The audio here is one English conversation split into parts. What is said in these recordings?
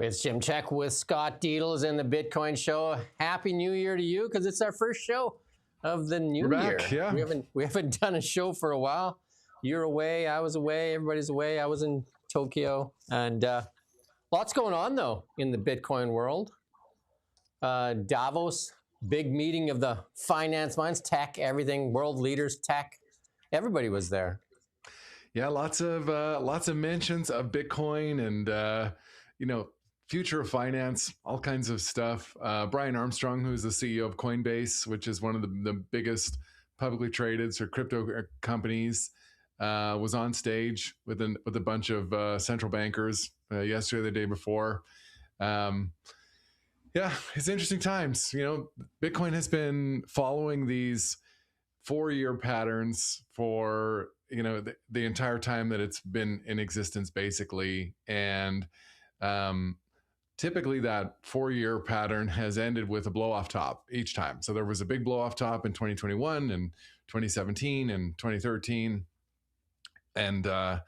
It's Jim Check with Scott Deedles in the Bitcoin Show. Happy New Year to you, because it's our first show of the new year. Back, yeah. We haven't done a show for a while. You're away, I was away, everybody's away. I was in Tokyo, and lots going on though in the Bitcoin world. Davos, big meeting of the finance minds, tech, everything, world leaders, tech. Everybody was there. Yeah, lots of mentions of Bitcoin and future of finance, all kinds of stuff. Brian Armstrong, who's the CEO of Coinbase, which is one of the biggest publicly traded crypto companies, was on stage with a bunch of central bankers yesterday, the day before. Yeah, it's interesting times. Bitcoin has been following these 4-year patterns for the entire time that it's been in existence, basically, and typically that 4-year pattern has ended with a blow off top each time. So there was a big blow off top in 2021 and 2017 and 2013. And, a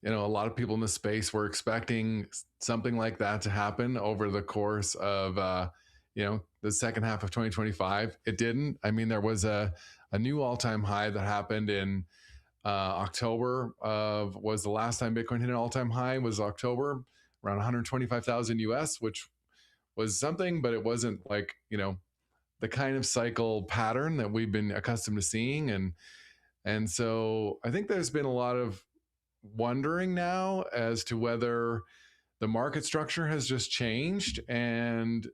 lot of people in the space were expecting something like that to happen over the course of, the second half of 2025. It didn't. I mean, there was a new all-time high that happened in October was the last time Bitcoin hit an all-time high, was October, around 125,000 US, which was something, but it wasn't like, the kind of cycle pattern that we've been accustomed to seeing. And so I think there's been a lot of wondering now as to whether the market structure has just changed and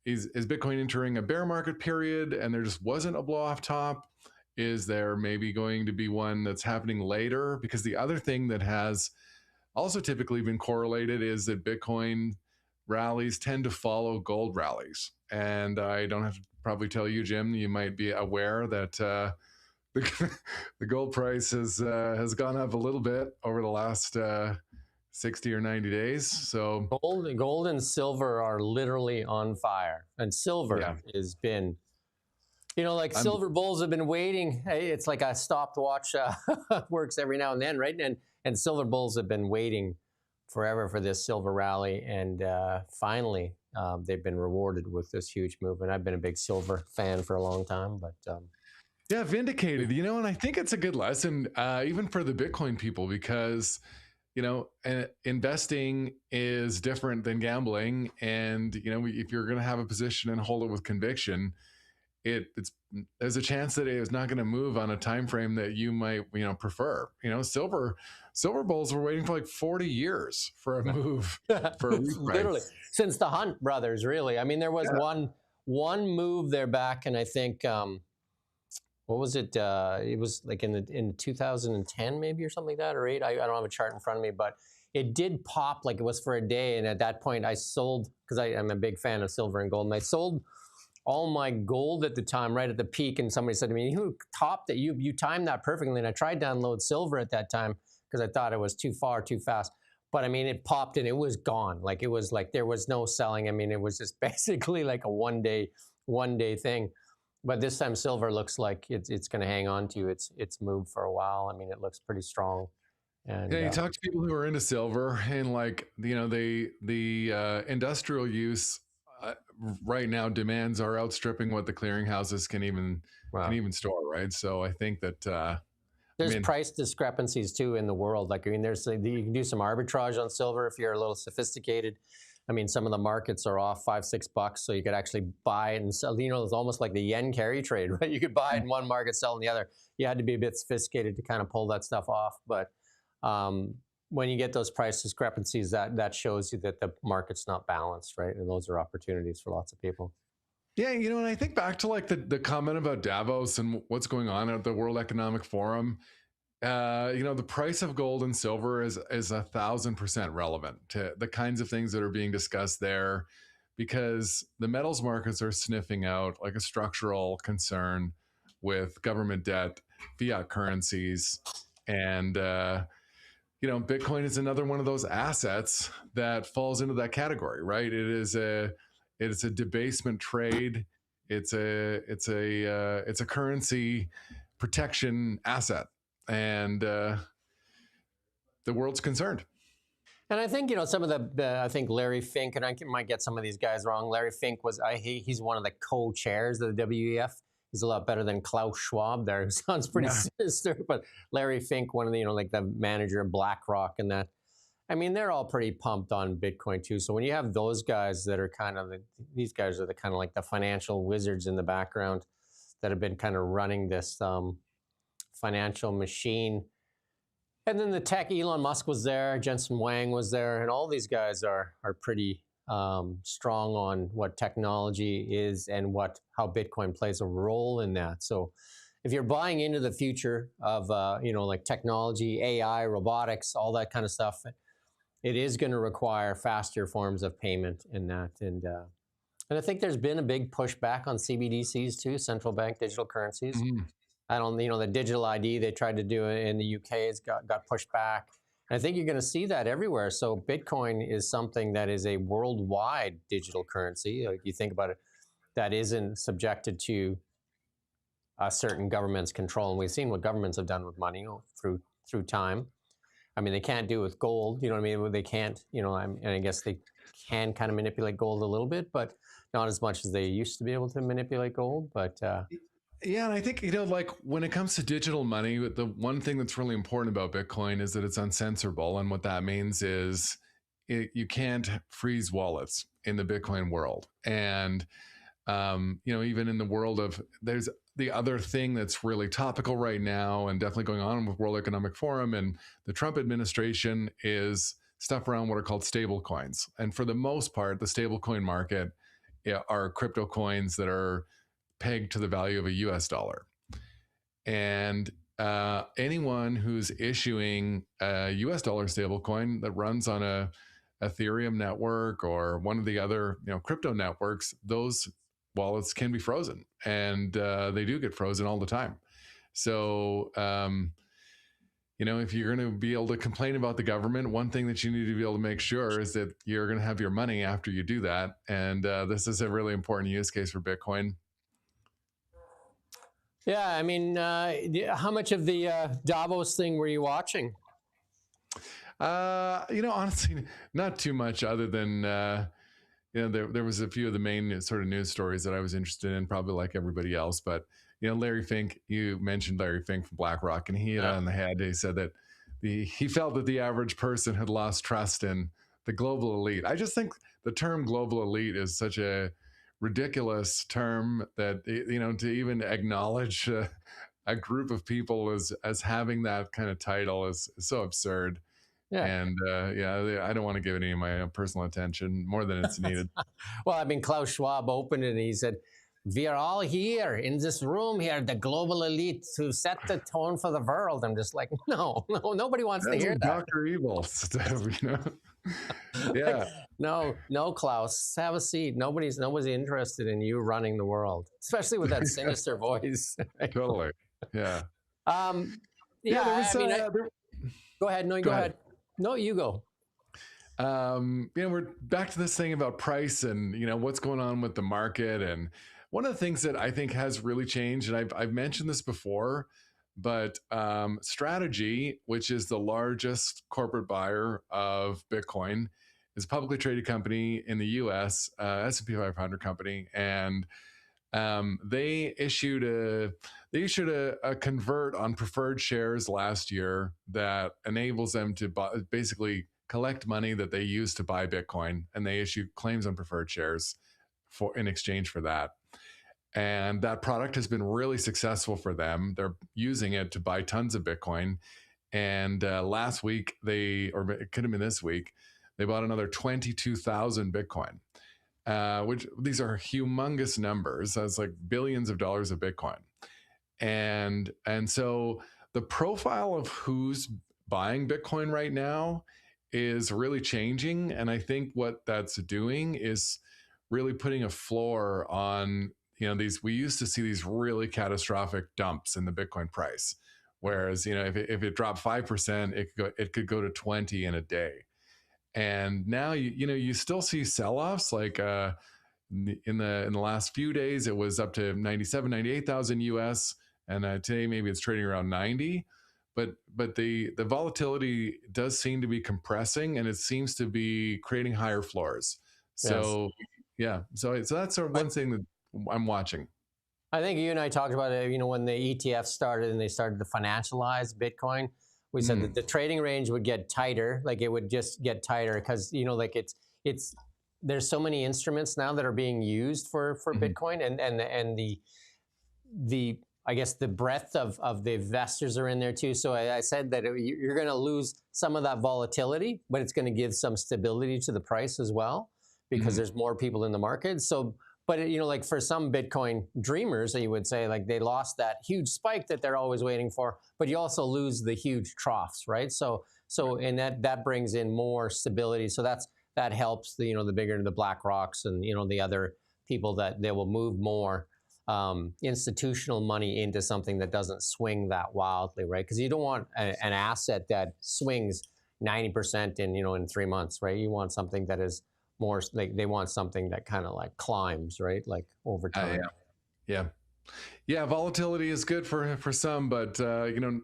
is Bitcoin entering a bear market period and there just wasn't a blow off top? Is there maybe going to be one that's happening later? Because the other thing that has also typically been correlated is that Bitcoin rallies tend to follow gold rallies. And I don't have to probably tell you, Jim, you might be aware that the gold price has gone up a little bit over the last 60 or 90 days. So gold and silver are literally on fire. And silver has been, silver bulls have been waiting. Hey, it's like a stopwatch works every now and then, right? And silver bulls have been waiting forever for this silver rally. And finally, they've been rewarded with this huge move. And I've been a big silver fan for a long time, but... Yeah, vindicated, and I think it's a good lesson, even for the Bitcoin people, because, investing is different than gambling. And, if you're going to have a position and hold it with conviction, there's a chance that it is not going to move on a time frame that you might, prefer. Silver bulls were waiting for like 40 years for a move, for a reprice. Literally, since the Hunt brothers, really. I mean, there was one move there back, and I think... what was it? It was like in 2010 maybe or something like that, or 8. I don't have a chart in front of me, but it did pop like it was for a day. And at that point I sold, because I'm a big fan of silver and gold, and I sold all my gold at the time, right at the peak. And somebody said to me, "You topped it. You timed that perfectly." And I tried to unload silver at that time because I thought it was too fast. But I mean, it popped and it was gone. Like it was like there was no selling. I mean, it was just basically like a one day thing. But this time, silver looks like it's going to hang on to its move for a while. I mean, it looks pretty strong. And you talk to people who are into silver, and the industrial use right now demands are outstripping what the clearinghouses can even store, right? So I think that there's price discrepancies too in the world. Like, I mean, you can do some arbitrage on silver if you're a little sophisticated. I mean, some of the markets are off $5-6, so you could actually buy it and sell. It's almost like the yen carry trade, right? You could buy it in one market, sell in the other. You had to be a bit sophisticated to kind of pull that stuff off. But when you get those price discrepancies, that shows you that the market's not balanced, right? And those are opportunities for lots of people. Yeah, and I think back to like the comment about Davos and what's going on at the World Economic Forum. The price of gold and silver is 1,000% relevant to the kinds of things that are being discussed there, because the metals markets are sniffing out like a structural concern with government debt, fiat currencies, and Bitcoin is another one of those assets that falls into that category, right? It is a debasement trade. It's a currency protection asset. And the world's concerned. And I think, some of I think Larry Fink, and might get some of these guys wrong. Larry Fink he's one of the co-chairs of the WEF. He's a lot better than Klaus Schwab there, who sounds pretty Yeah. sinister. But Larry Fink, one of the, like the manager of BlackRock and that. I mean, they're all pretty pumped on Bitcoin too. So when you have those guys that are these guys are the kind of like the financial wizards in the background that have been kind of running this financial machine. And then the tech, Elon Musk was there, Jensen Huang was there, and all these guys are pretty strong on what technology is and how Bitcoin plays a role in that. So if you're buying into the future of like technology, AI, robotics, all that kind of stuff, it is going to require faster forms of payment in that. And I think there's been a big pushback on CBDCs too, central bank digital currencies. Mm-hmm. I don't, the digital ID they tried to do it in the UK has got pushed back. And I think you're going to see that everywhere. So Bitcoin is something that is a worldwide digital currency. Like you think about it, that isn't subjected to a certain government's control. And we've seen what governments have done with money through time. I mean, they can't do it with gold. You know what I mean? They can't. And I guess they can kind of manipulate gold a little bit, but not as much as they used to be able to manipulate gold. But yeah, and I think, like when it comes to digital money, the one thing that's really important about Bitcoin is that it's uncensorable. And what that means is you can't freeze wallets in the Bitcoin world. And, even in the world of, there's the other thing that's really topical right now and definitely going on with World Economic Forum and the Trump administration is stuff around what are called stable coins. And for the most part, the stable coin market are crypto coins that are pegged to the value of a US dollar. And anyone who's issuing a US dollar stablecoin that runs on a Ethereum network or one of the other crypto networks, those wallets can be frozen, and they do get frozen all the time. So if you're going to be able to complain about the government, one thing that you need to be able to make sure is that you're going to have your money after you do that. And this is a really important use case for Bitcoin. Yeah, I mean, how much of the Davos thing were you watching? Honestly, not too much other than, there was a few of the main sort of news stories that I was interested in, probably like everybody else. But, Larry Fink, you mentioned Larry Fink from BlackRock, and he hit on the head. He said that he felt that the average person had lost trust in the global elite. I just think the term global elite is such a ridiculous term that, to even acknowledge a group of people as having that kind of title is so absurd. Yeah. And I don't want to give it any of my personal attention more than it's needed. Well, I mean, Klaus Schwab opened it and he said, "We are all here in this room here, the global elite, to set the tone for the world." I'm just like, no, nobody wants to hear that. Dr. Evil stuff, Yeah. No, Klaus, have a seat. Nobody's interested in you running the world, especially with that sinister voice. Totally. Yeah. Go ahead. No, go ahead. No, you go. We're back to this thing about price and, what's going on with the market. And one of the things that I think has really changed, and I've mentioned this before, but Strategy, which is the largest corporate buyer of Bitcoin, is a publicly traded company in the US, S&P 500 company. And they issued a convert on preferred shares last year that enables them to basically collect money that they use to buy Bitcoin, and they issue claims on preferred shares in exchange for that. And that product has been really successful for them. They're using it to buy tons of Bitcoin. And last week, or it could have been this week, they bought another 22,000 Bitcoin, which these are humongous numbers. That's like billions of dollars of Bitcoin. And so the profile of who's buying Bitcoin right now is really changing. And I think what that's doing is really putting a floor on, we used to see these really catastrophic dumps in the Bitcoin price. Whereas, if it dropped 5%, it could go to 20 in a day. And now, you still see sell-offs like in the last few days, it was up to 97, 98,000 US. And today maybe it's trading around 90. but the volatility does seem to be compressing, and it seems to be creating higher floors. Yes. So yeah, so that's sort of But one thing that I'm watching. I think you and I talked about it, when the ETF started and they started to financialize Bitcoin, we said that Mm, the trading range would get tighter, like it would just get tighter because, like it's there's so many instruments now that are being used for mhm, Bitcoin, and the I guess the breadth of the investors are in there too. So I said that you're going to lose some of that volatility, but it's going to give some stability to the price as well because mhm. there's more people in the market. So, but like for some Bitcoin dreamers, you would say like they lost that huge spike that they're always waiting for, but you also lose the huge troughs, right? So and that brings in more stability. So that helps the bigger the Black Rocks and the other people that they will move more institutional money into something that doesn't swing that wildly, right? Because you don't want an asset that swings 90% in 3 months, right? You want something that is more like they want something that kind of like climbs, right? Like over Yeah, time. yeah, yeah. Volatility is good for some, but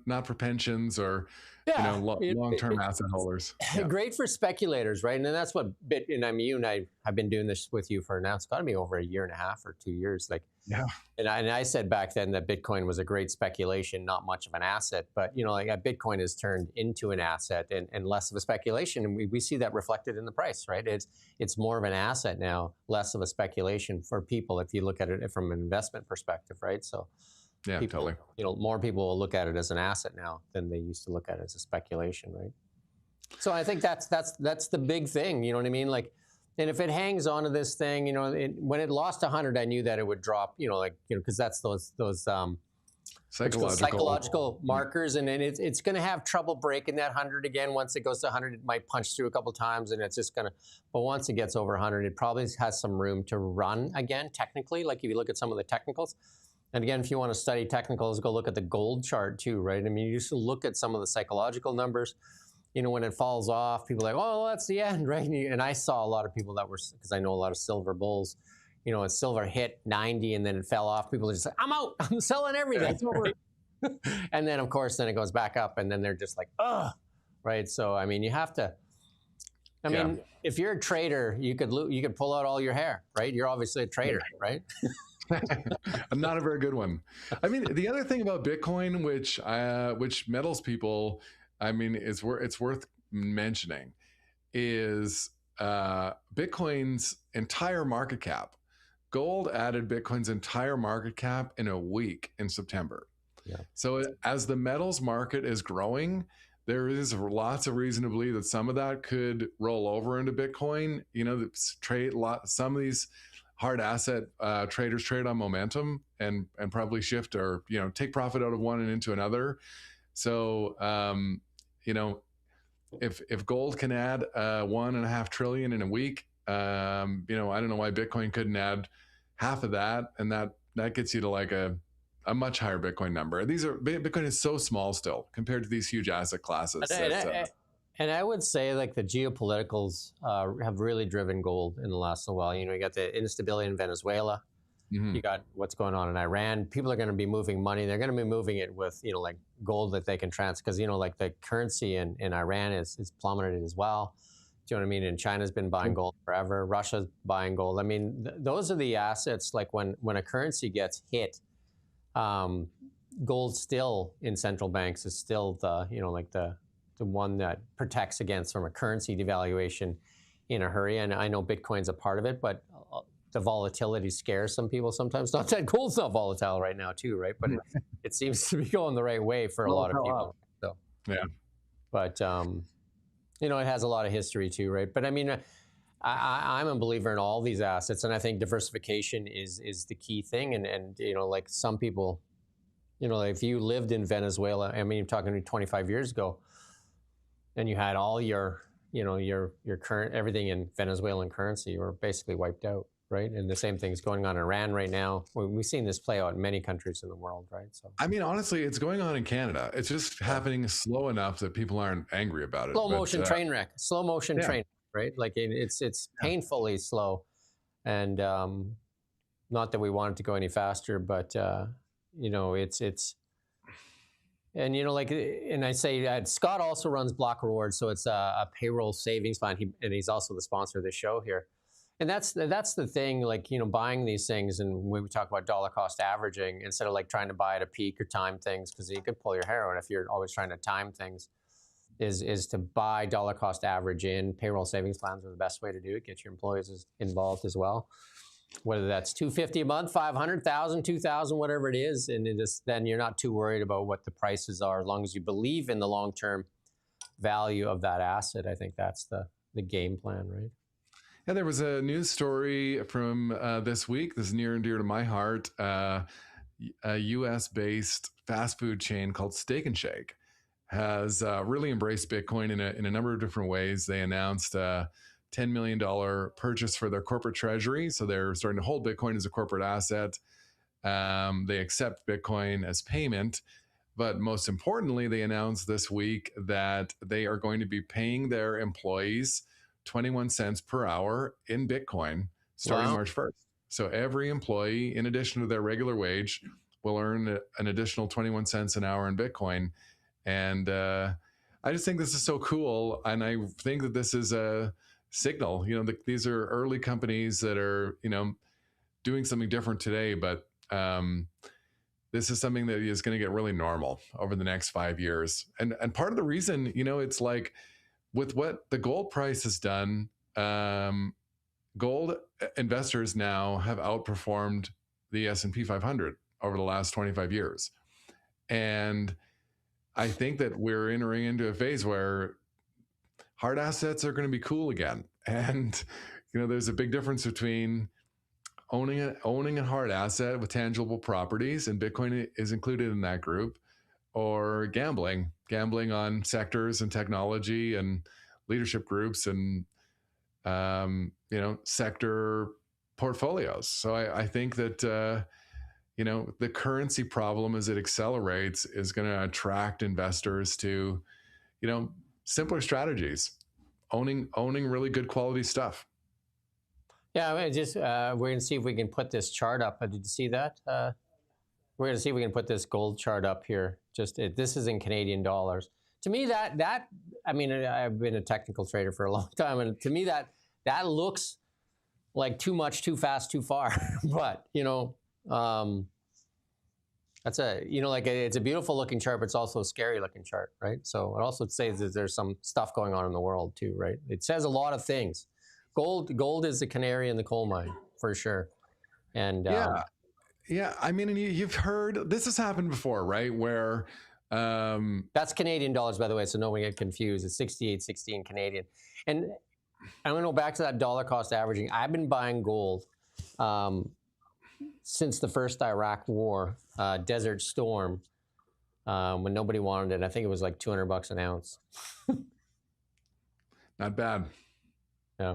not for pensions or Yeah, long term asset holders. Yeah, great for speculators, right? And then that's what and I mean, you and I have been doing this with you for now. It's got to be over a year and a half or 2 years. Like, yeah, and I said back then that Bitcoin was a great speculation, not much of an asset. But like Bitcoin has turned into an asset and less of a speculation, and we see that reflected in the price, right? It's more of an asset now, less of a speculation for people if you look at it from an investment perspective, right? So yeah, people, totally. more people will look at it as an asset now than they used to look at it as a speculation, right? So I think that's the big thing. You know what I mean? Like, and if it hangs on to this thing, when it lost 100, I knew that it would drop. Because that's those what's called Psychological. psychological markers, and then it's going to have trouble breaking that 100 again. Once it goes to 100, it might punch through a couple times, and it's just going to. But once it gets over 100, it probably has some room to run again. Technically, like if you look at some of the technicals. And again, if you want to study technicals, go look at the gold chart too, right? I mean, you just look at some of the psychological numbers. When it falls off, people are like, oh, well, that's the end, right? And I saw a lot of people that were, because I know a lot of silver bulls, as silver hit 90 and then it fell off, people are just like, I'm out, I'm selling everything. It's over. And then, of course, then it goes back up and then they're just like, ugh, right? So, I mean, you have to, Yeah. if you're a trader, you could pull out all your hair, right? You're obviously a trader, right? Not a very good one. I mean, the other thing about Bitcoin, which metals people, I mean, it's worth mentioning, is Bitcoin's entire market cap. Gold added Bitcoin's entire market cap in a week in September. Yeah. So as the metals market is growing, there is lots of reason to believe that some of that could roll over into Bitcoin. Some of these hard asset traders trade on momentum and probably shift or take profit out of one and into another. So if gold can add 1.5 trillion in a week, I don't know why Bitcoin couldn't add half of that, and that gets you to like a much higher Bitcoin number. Bitcoin is so small still compared to these huge asset classes. And I would say like the geopoliticals have really driven gold in the last little while. You got the instability in Venezuela. Mm-hmm. You got what's going on in Iran. People are going to be moving money. They're going to be moving it with, like gold that they can because, like the currency in Iran is plummeted as well. Do you know what I mean? And China's been buying gold forever. Russia's buying gold. I mean, those are the assets. Like when a currency gets hit, gold still in central banks is still the one that protects against from a currency devaluation in a hurry. And I know Bitcoin's a part of it, but the volatility scares some people sometimes. Not that gold's not volatile right now too, right? But it seems to be going the right way for a lot of people. So yeah, but it has a lot of history too, right? But I mean, I'm a believer in all these assets, and I think diversification is the key thing. And like some people, if you lived in Venezuela, I mean, you're talking 25 years ago, and you had all your current everything in Venezuelan currency, you were basically wiped out, right? And the same thing is going on in Iran right now. We've seen this play out in many countries in the world, right? So I mean, honestly, it's going on in Canada. It's just happening slow enough that people aren't angry about it. Slow motion train wreck, right? Like it's painfully slow, and not that we want it to go any faster, but it's And like, and I say Scott also runs Block Rewards, so it's a payroll savings fund. And he's also the sponsor of the show here. And that's the thing, like, buying these things, and when we talk about dollar cost averaging, instead of like trying to buy at a peak or time things, because you could pull your hair out if you're always trying to time things, is to buy dollar cost average in. Payroll savings plans are the best way to do it. Get your employees involved as well. Whether that's $250 a month, 500,000, 2,000, whatever it is, and then you're not too worried about what the prices are, as long as you believe in the long-term value of that asset. I think that's the game plan, right? Yeah, there was a news story from this week. This is near and dear to my heart. A U.S.-based fast food chain called Steak and Shake has really embraced Bitcoin in a number of different ways. They announced a $10 million purchase for their corporate treasury. So they're starting to hold Bitcoin as a corporate asset. They accept Bitcoin as payment. But most importantly, they announced this week that they are going to be paying their employees 21 cents per hour in Bitcoin starting March 1st. So every employee, in addition to their regular wage, will earn an additional 21 cents an hour in Bitcoin. And I just think this is so cool. And I think that this is a signal. These are early companies that are, doing something different today, but this is something that is going to get really normal over the next 5 years. And part of the reason, it's like with what the gold price has done, gold investors now have outperformed the S&P 500 over the last 25 years. And I think that we're entering into a phase where hard assets are going to be cool again. And, there's a big difference between owning a hard asset with tangible properties, and Bitcoin is included in that group, or gambling on sectors and technology and leadership groups and, sector portfolios. So I think that, the currency problem as it accelerates is going to attract investors to, simpler strategies, owning really good quality stuff. Yeah, I mean, we're going to see if we can put this chart up. Did you see that? We're going to see if we can put this gold chart up here. This is in Canadian dollars. To me, I mean, I've been a technical trader for a long time, and to me that looks like too much, too fast, too far. But that's it's a beautiful looking chart, but it's also a scary looking chart, right? So it also says that there's some stuff going on in the world too, right? It says a lot of things. Gold is the canary in the coal mine for sure. And yeah. I mean, you've heard this has happened before, right? Where that's Canadian dollars, by the way, so no one get confused. It's 68.16 Canadian. And I'm going to go back to that dollar cost averaging. I've been buying gold since the first Iraq war, Desert Storm, when nobody wanted it. I think it was like $200 an ounce. Not bad. Yeah.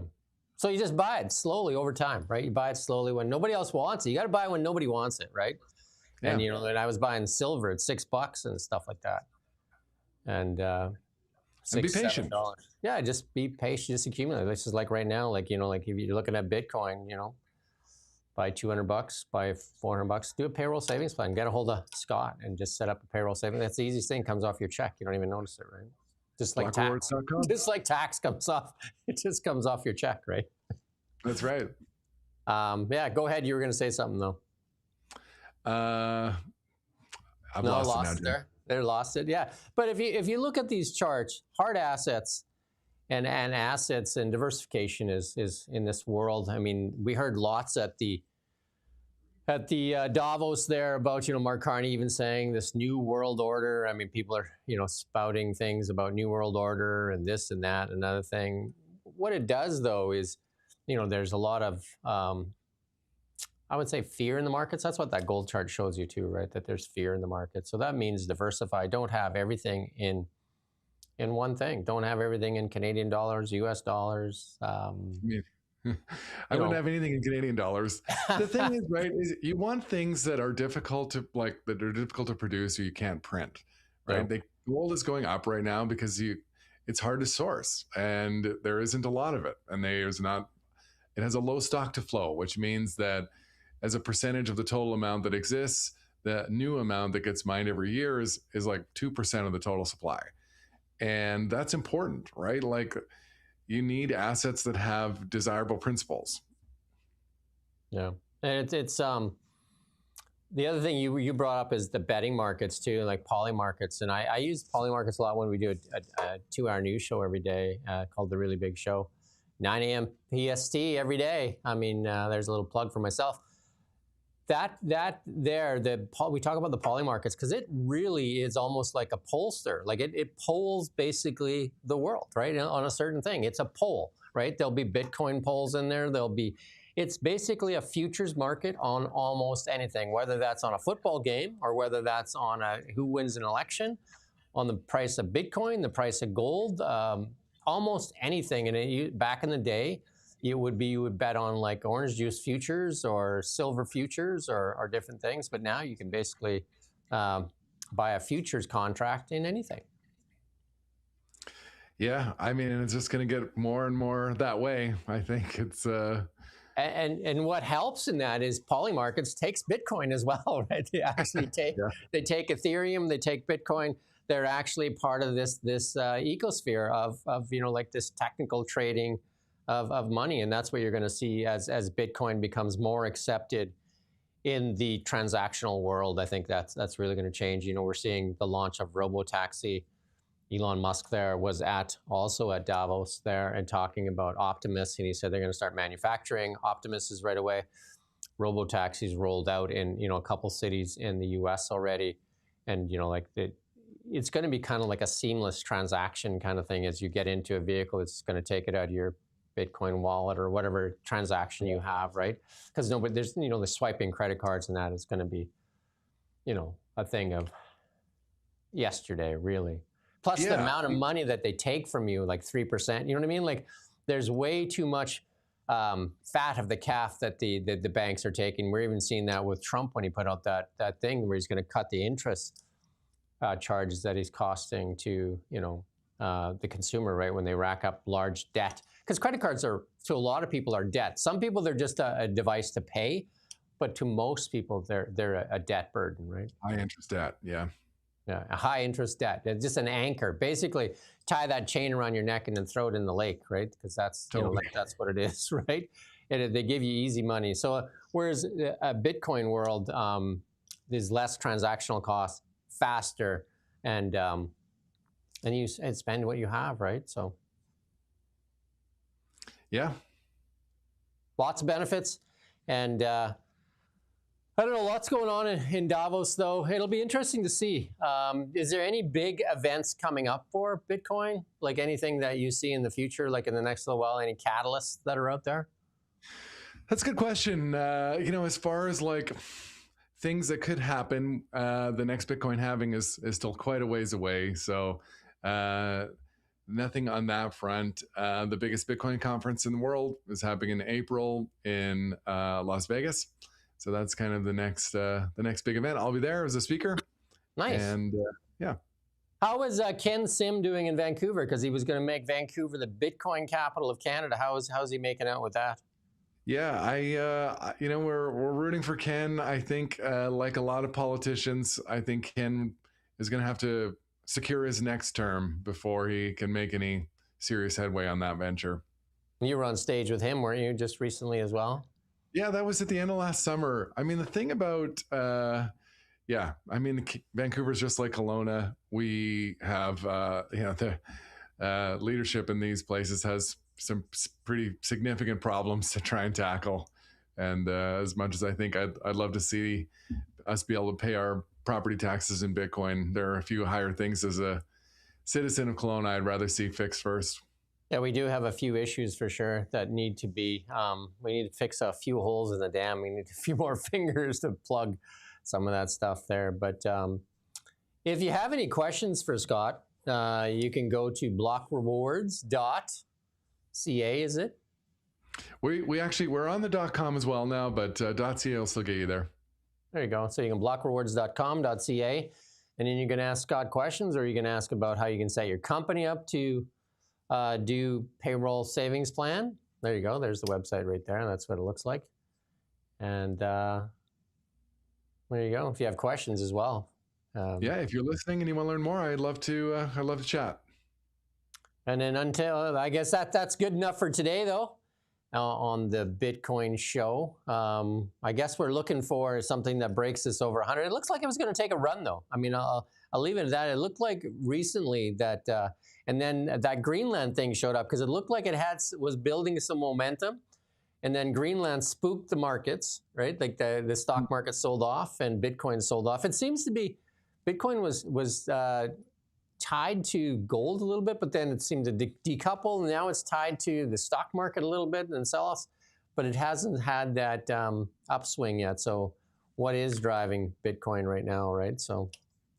So you just buy it slowly over time, right? You buy it slowly when nobody else wants it. You got to buy it when nobody wants it, right? Yeah. And and I was buying silver at $6 and stuff like that. And be patient. $7. Yeah, just be patient, just accumulate. This is like right now, like like if you're looking at Bitcoin, buy $200, buy $400, do a payroll savings plan. Get a hold of Scott and just set up a payroll savings. That's the easiest thing. Comes off your check. You don't even notice it, right? Just like tax. Just like tax comes off. It just comes off your check, right? That's right. Yeah, go ahead. You were going to say something though. I've lost it now. They lost it. Yeah, but if you look at these charts, hard assets and assets and diversification is in this world. I mean, we heard lots at the Davos there about, Mark Carney even saying this new world order. I mean, people are, spouting things about new world order and this and that, another thing. What it does though is, there's a lot of, I would say fear in the markets. That's what that gold chart shows you too, right? That there's fear in the market. So that means diversify. Don't have everything in one thing. Don't have everything in Canadian dollars, US dollars. I wouldn't have anything in Canadian dollars. The thing is, right, is you want things that are difficult to produce or you can't print, right? Yeah. Gold is going up right now because it's hard to source and there isn't a lot of it, and it has a low stock to flow, which means that as a percentage of the total amount that exists, the new amount that gets mined every year is like 2% of the total supply. And that's important, right? Like, you need assets that have desirable principles. Yeah, and it's the other thing you brought up is the betting markets too, like poly markets, and I use poly markets a lot when we do a 2-hour news show every day called The Really Big Show, 9 a.m. PST every day. I mean, there's a little plug for myself. We talk about the poly markets because it really is almost like a pollster. Like it polls basically the world, right? On a certain thing. It's a poll, right? There'll be Bitcoin polls in there. It's basically a futures market on almost anything, whether that's on a football game or whether that's on who wins an election, on the price of Bitcoin, the price of gold, almost anything. And back in the day, you would bet on like orange juice futures or silver futures or different things. But now you can basically buy a futures contract in anything. Yeah, I mean, and it's just going to get more and more that way. I think it's. And what helps in that is poly markets takes Bitcoin as well, right? They actually take they take Ethereum, they take Bitcoin. They're actually part of this ecosphere of like this technical trading of money, and that's what you're going to see as Bitcoin becomes more accepted in the transactional world. I think that's really going to change. We're seeing the launch of robotaxi. Elon Musk there was also at Davos there and talking about Optimus, and he said they're going to start manufacturing Optimuses right away. Robotaxis rolled out in a couple cities in the U.S. already, and it's going to be kind of like a seamless transaction kind of thing. As you get into a vehicle, it's going to take it out of your Bitcoin wallet or whatever transaction you have, right? Because there's the swiping credit cards and that is going to be a thing of yesterday, really. Plus the amount of money that they take from you, like 3%, you know what I mean? Like there's way too much fat of the calf that the banks are taking. We're even seeing that with Trump when he put out that thing where he's going to cut the interest charges that he's costing to the consumer, right? When they rack up large debt, because credit cards to a lot of people are debt. Some people they're just a device to pay, but to most people they're a debt burden, right? High interest debt, yeah. Yeah, a high interest debt. It's just an anchor. Basically, tie that chain around your neck and then throw it in the lake, right? Because that's totally. That's what it is, right? And they give you easy money. So whereas a Bitcoin world, there's less transactional costs, faster, and you spend what you have, right? So yeah, lots of benefits, and I don't know, lots going on in Davos, though. It'll be interesting to see. Is there any big events coming up for Bitcoin? Like anything that you see in the future, like in the next little while, any catalysts that are out there? That's a good question. As far as like things that could happen, the next Bitcoin halving is still quite a ways away. So nothing on that front. The biggest Bitcoin conference in the world is happening in April in Las Vegas. So that's kind of the next big event. I'll be there as a speaker. Nice. And yeah. How is Ken Sim doing in Vancouver? Because he was going to make Vancouver the Bitcoin capital of Canada. How's he making out with that? Yeah, we're rooting for Ken. I think like a lot of politicians, I think Ken is going to have to secure his next term before he can make any serious headway on that venture. You were on stage with him, weren't you, just recently as well? Yeah, that was at the end of last summer. I mean, the thing about, Vancouver's just like Kelowna. We have, the leadership in these places has some pretty significant problems to try and tackle. And as much as I think I'd love to see us be able to pay our property taxes in Bitcoin, there are a few higher things as a citizen of Kelowna I'd rather see fixed first. Yeah, we do have a few issues for sure that need to be, we need to fix a few holes in the dam. We need a few more fingers to plug some of that stuff there. But if you have any questions for Scott, you can go to blockrewards.ca, is it? We're on the .com as well now, but .ca will still get you there. There you go. So you can blockrewards.com.ca, and then you can ask Scott questions, or you can ask about how you can set your company up to do payroll savings plan. There you go. There's the website right there. That's what it looks like. And There you go. If you have questions as well. Yeah, if you're listening and you want to learn more, I'd love to chat. And then until, I guess that's good enough for today, though, on the Bitcoin show. I guess we're looking for something that breaks this over 100. It looks like it was going to take a run, though. I mean, I'll leave it at that. It looked like recently that, and then that Greenland thing showed up because it looked like it was building some momentum. And then Greenland spooked the markets, right? Like the stock market sold off and Bitcoin sold off. It seems to be, Bitcoin was tied to gold a little bit, but then it seemed to decouple. And now it's tied to the stock market a little bit and sell-offs, but it hasn't had that upswing yet. So what is driving Bitcoin right now, right? So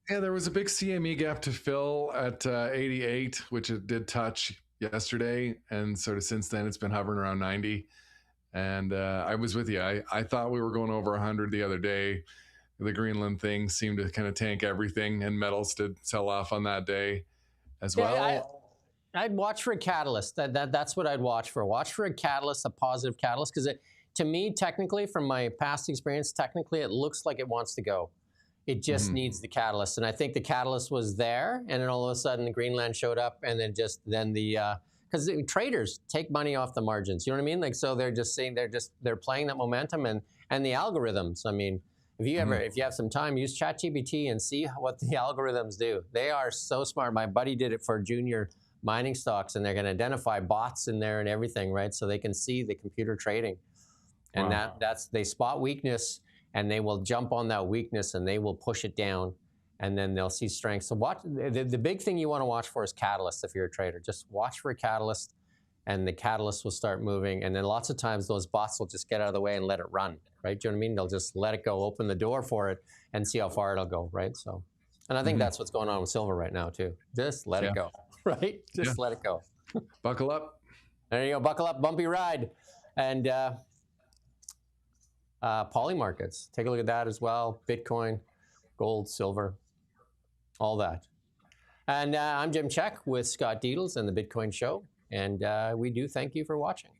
yeah, there was a big CME gap to fill at 88, which it did touch yesterday. And sort of since then, it's been hovering around 90. And I was with you. I thought we were going over 100 the other day. The Greenland thing seemed to kind of tank everything, and metals did sell off on that day as well. Yeah, I'd watch for a catalyst. That's what I'd watch for. Watch for a catalyst, a positive catalyst, because to me, technically, from my past experience, technically, it looks like it wants to go. It just needs the catalyst, and I think the catalyst was there, and then all of a sudden, the Greenland showed up, and then because traders take money off the margins. You know what I mean? Like, so they're just saying they're playing that momentum and the algorithms. I mean, if you have some time, use ChatGPT and see what the algorithms do. They are so smart. My buddy did it for junior mining stocks, and they're going to identify bots in there and everything, right? So they can see the computer trading, and they spot weakness, and they will jump on that weakness and they will push it down. And then they'll see strength. So watch. The big thing you want to watch for is catalyst if you're a trader. Just watch for a catalyst, and the catalyst will start moving. And then lots of times those bots will just get out of the way and let it run, right? Do you know what I mean? They'll just let it go, open the door for it, and see how far it'll go, right? So, and I think that's what's going on with silver right now too. Just let it go, right? Just let it go. Buckle up. There you go. Buckle up, bumpy ride. And poly markets. Take a look at that as well. Bitcoin, gold, silver. All that. And I'm Jim Check with Scott Deedles and the Bitcoin Show. And we do thank you for watching.